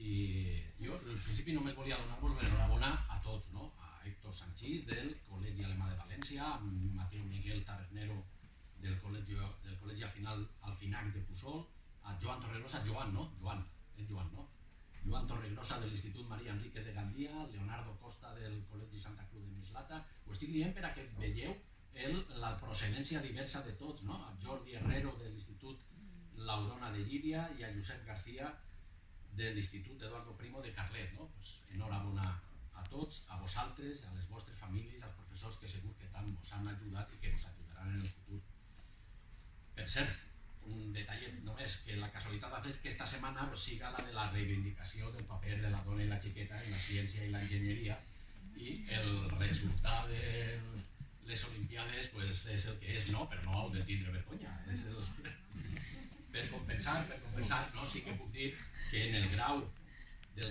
jo al principi només volia donar-vos l'enhorabona a tots, a Héctor Sanchís del Col·legi Alemà de València, a Mateu Miguel Tabernero del Col·legi Alfinac de Puçol, a Joan Torregrossa, Joan Torregrossa de l'Institut Maria Enrique de Gandia, Leonardo Costa del Col·legi Santa Cruz de Mislata. Ho estic dient per a que veieu la procedència diversa de tots, a Jordi Herrero de l'Institut L'Aurona de Llíria i a Josep García de l'Institut Eduardo Primo de Carlet. Enhorabona a tots, a vosaltres, a les vostres famílies, als professors que segur que tant us han ajudat i que us ajudaran en el futur. Per cert, un detallet només, que la casualitat ha fet que esta setmana siga la de la reivindicació del paper de la dona i la xiqueta en la ciència i l'enginyeria, i el resultat de les Olimpiades és el que és, però no heu de tindre vergonya. Per compensar, sí que puc dir que en el grau del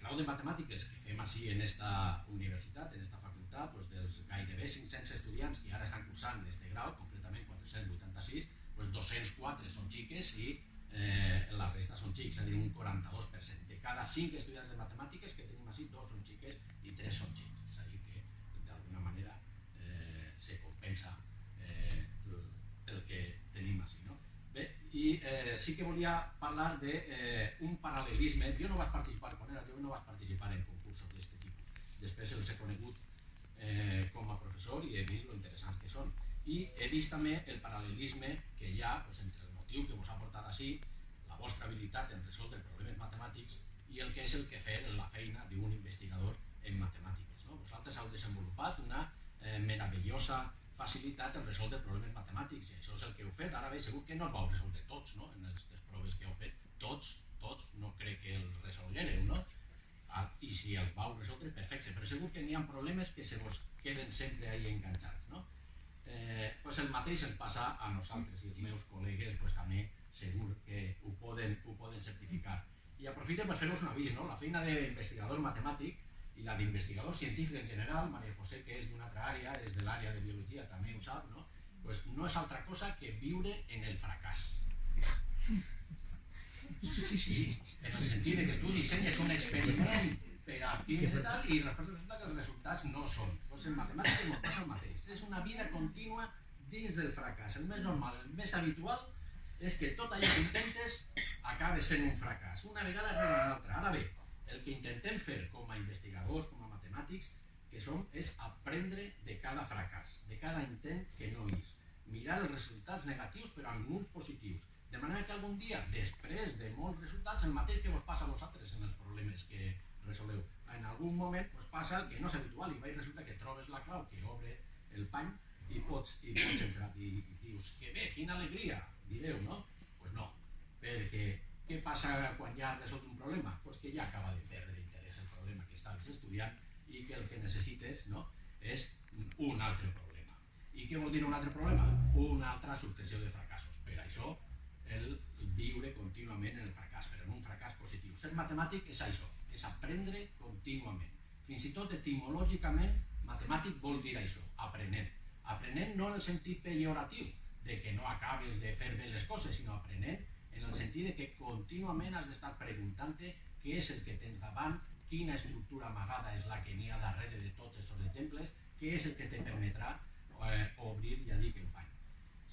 grau de matemàtiques que fem així en esta universitat, en esta facultat, dels gairebé 500 estudiants que ara estan cursant aquest grau, concretament 486, 204 són xiques i la resta són xics, és a dir, un 42%. De cada 5 estudiants de matemàtiques que tenim així, 2 són xiques i 3 són xics. És a dir, que d'alguna manera se compensa el que tenim així. Bé, i sí que volia parlar d'un paral·lelisme. Jo no vaig participar, quan era jove no vaig participar en concursos d'aquest tipus. Després els he conegut com a professor i he vist lo interessants que són. I he vist també el paral·lelisme que hi ha entre el motiu que vos ha portat així, la vostra habilitat en resoldre problemes matemàtics i el que és el que fer la feina d'un investigador en matemàtiques. Vosaltres heu desenvolupat una meravellosa facilitat en resoldre problemes matemàtics i això és el que heu fet. Ara bé, segur que no els vau resoldre tots en aquestes proves que heu fet. Tots no crec que els resolguéreu, i si els vau resoldre, perfecte, però segur que n'hi ha problemes que se vos queden sempre ahí enganxats. El mateix ens passa a nosaltres i els meus col·legues també segur que ho poden certificar. I aprofito per fer-vos un avís, la feina d'investigador matemàtic i la d'investigador científic en general, María José, que és d'una altra àrea, és de l'àrea de biologia, també ho sap, no és altra cosa que viure en el fracàs. Sí, en el sentit que tu dissenyes un experiment per a tindre tal i resulta que els resultats no són. En matemàtiques ens passa el mateix. És una vida contínua dins del fracàs. El més normal, el més habitual, és que tot allò que intentes acabi sent un fracàs. Una vegada rere una altra. Ara bé, el que intentem fer com a investigadors, com a matemàtics, que som, és aprendre de cada fracàs, de cada intent que no és. Mirar els resultats negatius però amb uns positius. De manera que algun dia, després de molts resultats, el mateix que vos passa a vosaltres en els problemes que resoleu. En algun moment passa el que no és habitual i resulta que trobes la clau que obre el pany i pots entrar i dius que bé, quina alegria, direu, no? Doncs no, perquè què passa quan ja has resolt un problema? Doncs que ja acaba de perdre interès el problema que estaves estudiant i que el que necessites és un altre problema. I què vol dir un altre problema? Una altra successió de fracassos. Per això el viure contínuament en el fracàs, però en un fracàs positiu. Ser matemàtic és això, és aprendre contínuament. Fins i tot etimològicament, matemàtic vol dir això, aprenent. Aprenent no en el sentit pejoratiu, de que no acabes de fer bé les coses, sinó aprenent en el sentit que contínuament has d'estar preguntant-te què és el que tens davant, quina estructura amagada és la que n'hi ha darrere de tots aquests exemples, què és el que te permetrà obrir, ja dic, el pany.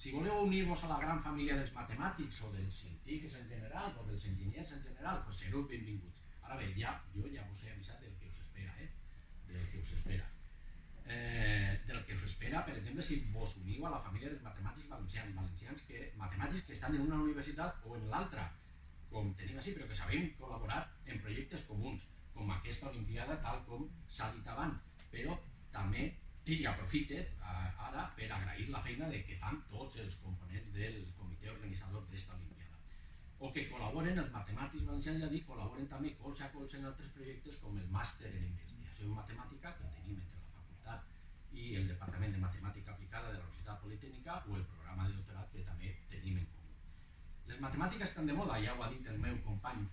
Si voleu unir-vos a la gran família dels matemàtics o dels científics en general o dels enginyers en general, sereu benvinguts. Ara bé, jo ja us he avisat del que us espera, del que us espera. Del que us espera, per exemple, si vos uniu a la família dels matemàtics valencians, matemàtics que estan en una universitat o en l'altra, com tenim així, però que sabem col·laborar en projectes comuns, com aquesta Olimpiada, tal com s'ha dit abans, però també, i aprofite ara per agrair la feina que fan tots els components del comitè organitzador d'esta Olimpiada. O que col·laboren els matemàtics valencians, ja dic, col·laboren també colze a colze en altres projectes com el màster en investigació en matemàtica que tenim entre la facultat i el Departament de Matemàtica Aplicada de la Universitat Politécnica o el programa de doctorat que també tenim en comú. Les matemàtiques estan de moda, ja ho ha dit el meu company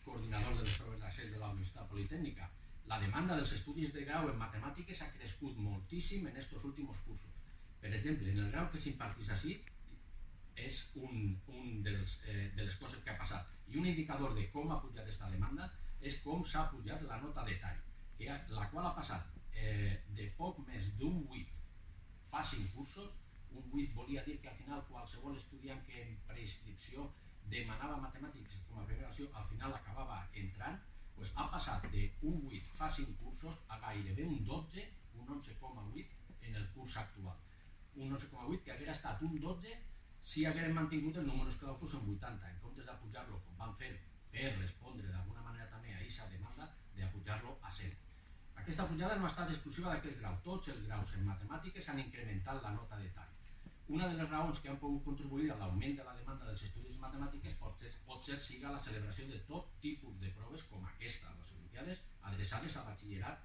coordinador de les proves d'accés de la Universitat Politécnica. La demanda dels estudis de grau en matemàtiques ha crescut moltíssim en aquests últims cursos. Per exemple, en el grau que s'impartís així, és un de les coses que ha passat. I un indicador de com ha pujat aquesta demanda és com s'ha pujat la nota de tall, la qual ha passat de poc més d'un 8 fa 5 cursos. Un 8 volia dir que al final qualsevol estudiant que en preinscripció demanava matemàtiques com a primera opció, al final acabava entrant, doncs ha passat d'un 8 fa 5 cursos a gairebé un 12, un 11,8 en el curs actual. Un 11,8 que haguera estat un 12 si hagueren mantingut el números clausus en 80, en comptes d'apujar-lo, com van fer per respondre d'alguna manera també a aquesta demanda d'apujar-lo a 100. Aquesta pujada no ha estat exclusiva d'aquest grau. Tots els graus en matemàtiques han incrementat la nota de tall. Una de les raons que han pogut contribuir a l'augment de la demanda dels estudis matemàtiques pot ser siga la celebració de tot tipus de proves com aquesta, les Olimpiades, adreçades a batxillerat,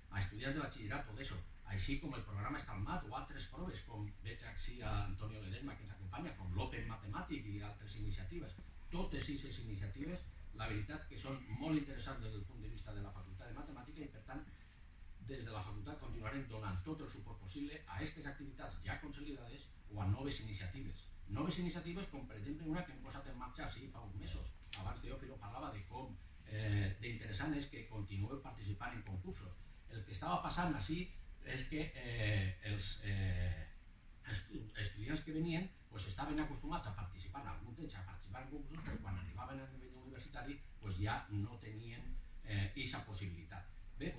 a estudiants de batxillerat o d'ESO, així com el programa Estalmat o altres proves, com veig aquí a Antonio Ledesma que ens acompanya, com l'Open Matemàtic i altres iniciatives. Totes aquestes iniciatives, la veritat que són molt interessants des del punt de vista de la Facultat de Matemàtica i per tant des de la facultat continuarem donant tot el suport possible a aquestes activitats ja consolidades o a noves iniciatives. Noves iniciatives com per exemple una que hem posat en marxa així fa uns mesos. Abans Teòfilo parlava de com d'interessant és que continueu participant en concursos. El que estava passant així és que els estudiants que venien estaven acostumats a participar en algun temps, a participar en concursos, però quan arribaven a nivell universitari ja no tenien aquesta possibilitat. Bé,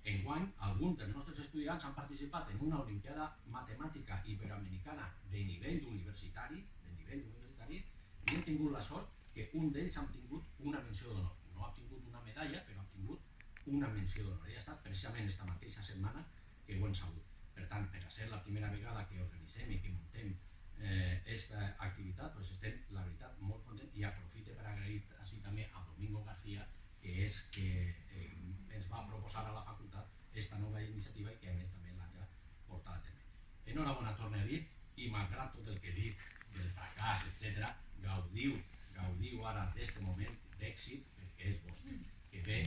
enguany, alguns dels nostres estudiants han participat en una Olimpiada Matemàtica Iberoamericana de nivell universitari i hem tingut la sort que un d'ells ha tingut una menció d'honor. No ha tingut una medalla, però ha tingut una menció d'honor. I ha estat precisament aquesta mateixa setmana que ho hem sabut. Per tant, per ser la primera vegada que organitzem i que muntem aquesta activitat, estem, la veritat, molt contents i aprofite per agrair així també a Domingo García, que és que ens va proposar a la facultat aquesta nova iniciativa i que a més també l'ha portat a terme. Enhorabona, torno a dir, i malgrat tot el que he dit del fracàs, etc., gaudiu ara d'aquest moment d'èxit perquè és vostre. Que bé